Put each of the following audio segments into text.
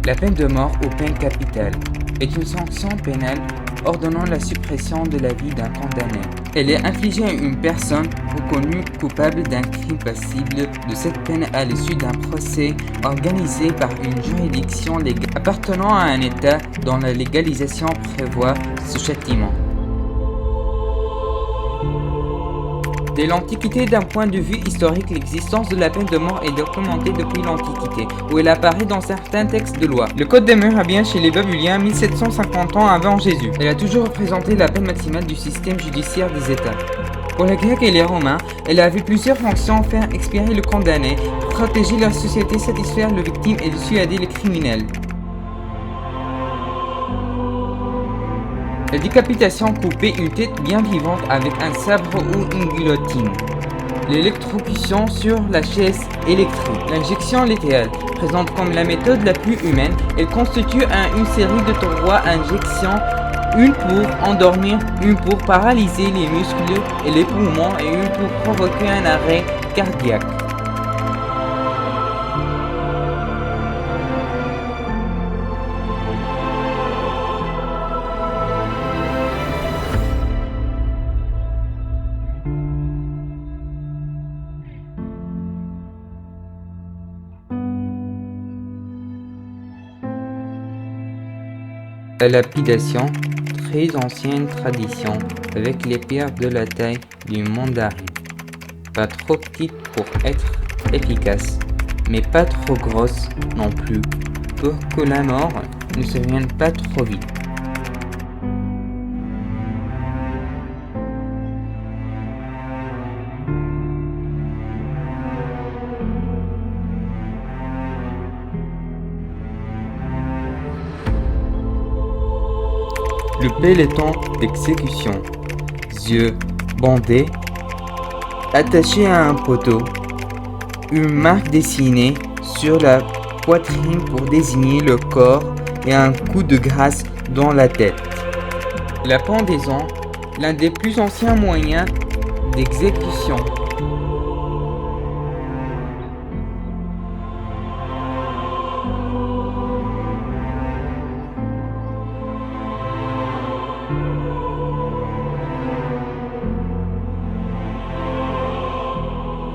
La peine de mort ou peine capitale est une sanction pénale ordonnant la suppression de la vie d'un condamné. Elle est infligée à une personne reconnue coupable d'un crime passible de cette peine à l'issue d'un procès organisé par une juridiction légale appartenant à un État dont la légalisation prévoit ce châtiment. Dès l'Antiquité, d'un point de vue historique, l'existence de la peine de mort est documentée depuis l'Antiquité, où elle apparaît dans certains textes de loi. Le Code des mœurs a bien chez les Babyloniens 1750 ans avant Jésus. Elle a toujours représenté la peine maximale du système judiciaire des États. Pour les Grecs et les Romains, elle avait plusieurs fonctions: faire expirer le condamné, protéger la société, satisfaire les victimes et dissuader les criminels. La décapitation, couper une tête bien vivante avec un sabre ou une guillotine. L'électrocution sur la chaise électrique. L'injection létale, présente comme la méthode la plus humaine, elle constitue une série de 3 injections, une pour endormir, une pour paralyser les muscles et les poumons et une pour provoquer un arrêt cardiaque. La lapidation, très ancienne tradition, avec les pierres de la taille d'une mandarine. Pas trop petite pour être efficace, mais pas trop grosse non plus, pour que la mort ne se vienne pas trop vite. Le peloton d'exécution, yeux bandés, attaché à un poteau, une marque dessinée sur la poitrine pour désigner le corps et un coup de grâce dans la tête. La pendaison, l'un des plus anciens moyens d'exécution.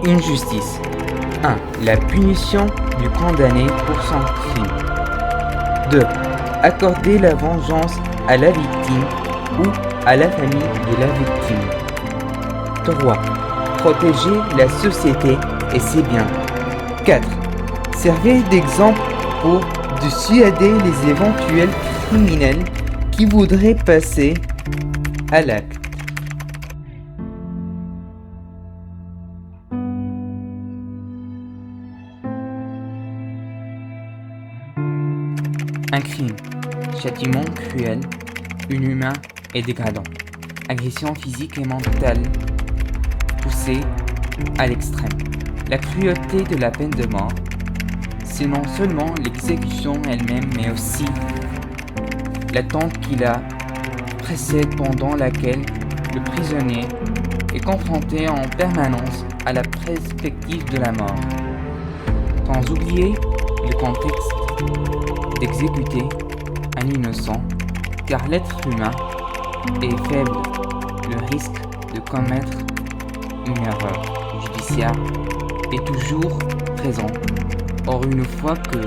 Injustice. 1. La punition du condamné pour son crime. 2. Accorder la vengeance à la victime ou à la famille de la victime. 3. Protéger la société et ses biens. 4. Servir d'exemple pour dissuader les éventuels criminels qui voudraient passer à l'acte. Un crime, châtiment cruel, inhumain et dégradant, agression physique et mentale poussée à l'extrême. La cruauté de la peine de mort, c'est non seulement l'exécution elle-même, mais aussi l'attente qui la précède, pendant laquelle le prisonnier est confronté en permanence à la perspective de la mort, sans oublier le contexte d'exécuter un innocent, car l'être humain est faible. Le risque de commettre une erreur judiciaire est toujours présent. Or, une fois que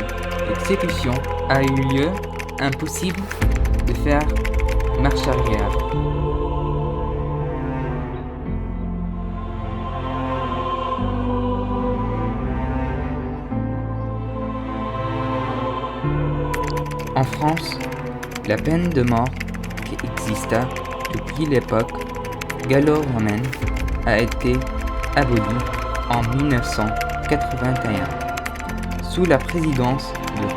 l'exécution a eu lieu, impossible de faire marche arrière. En France, la peine de mort qui exista depuis l'époque gallo-romaine a été abolie en 1981 sous la présidence de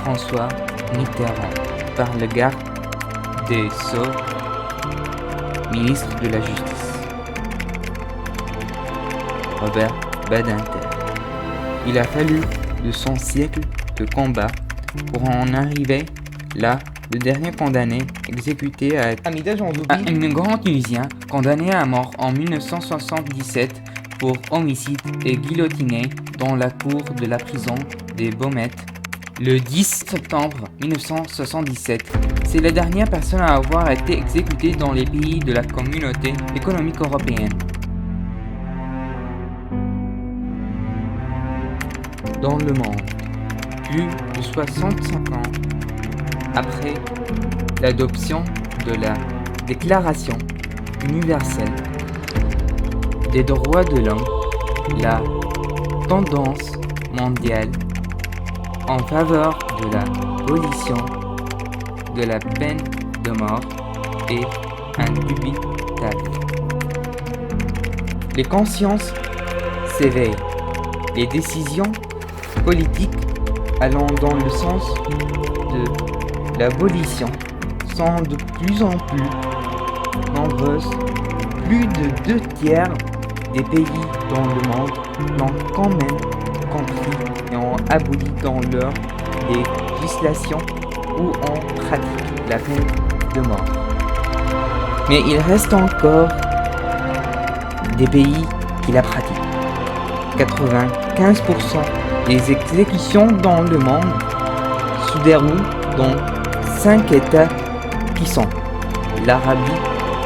François Mitterrand par le garde des Sceaux, ministre de la Justice, Robert Badinter. Il a fallu 200 siècles de combat pour en arriver là. Le dernier condamné exécuté a été un immigrant tunisien condamné à mort en 1977 pour homicide et guillotiné dans la cour de la prison des Baumettes Le 10 septembre 1977, c'est la dernière personne à avoir été exécutée dans les pays de la Communauté économique européenne. Dans le monde, plus de 65 ans après l'adoption de la Déclaration universelle des droits de l'homme, la tendance mondiale en faveur de la abolition de la peine de mort est indubitable. Les consciences s'éveillent. Les décisions politiques allant dans le sens de l'abolition sont de plus en plus nombreuses. Plus de 2 tiers des pays dans le monde l'ont quand même compris et ont aboli dans leur législation ou ont pratiqué la peine de mort. Mais il reste encore des pays qui la pratiquent. 95% des exécutions dans le monde se déroulent dans 5 États qui sont l'Arabie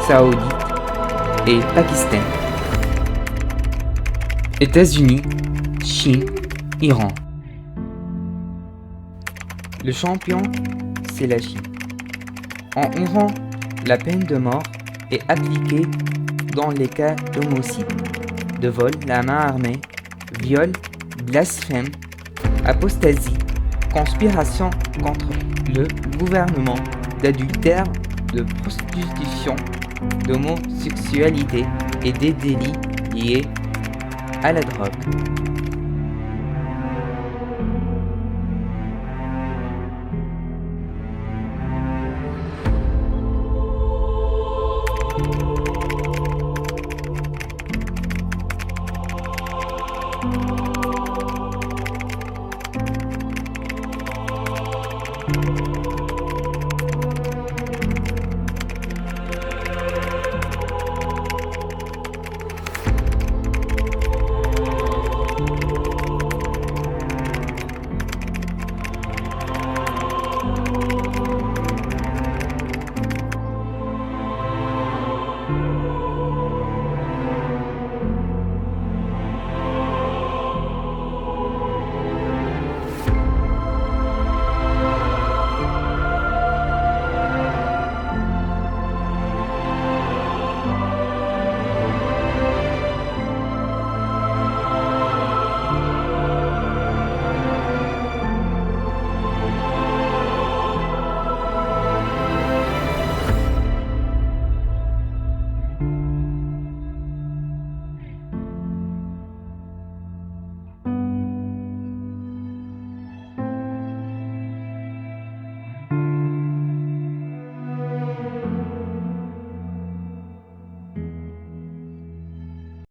Saoudite et Pakistan, États-Unis, Chine, Iran. Le champion, c'est la Chine. En Iran, la peine de mort est appliquée dans les cas d'homicide, de vol, la main armée, viol, blasphème, apostasie, conspiration contre le gouvernement, d'adultère, de prostitution, d'homosexualité et des délits liés à la drogue.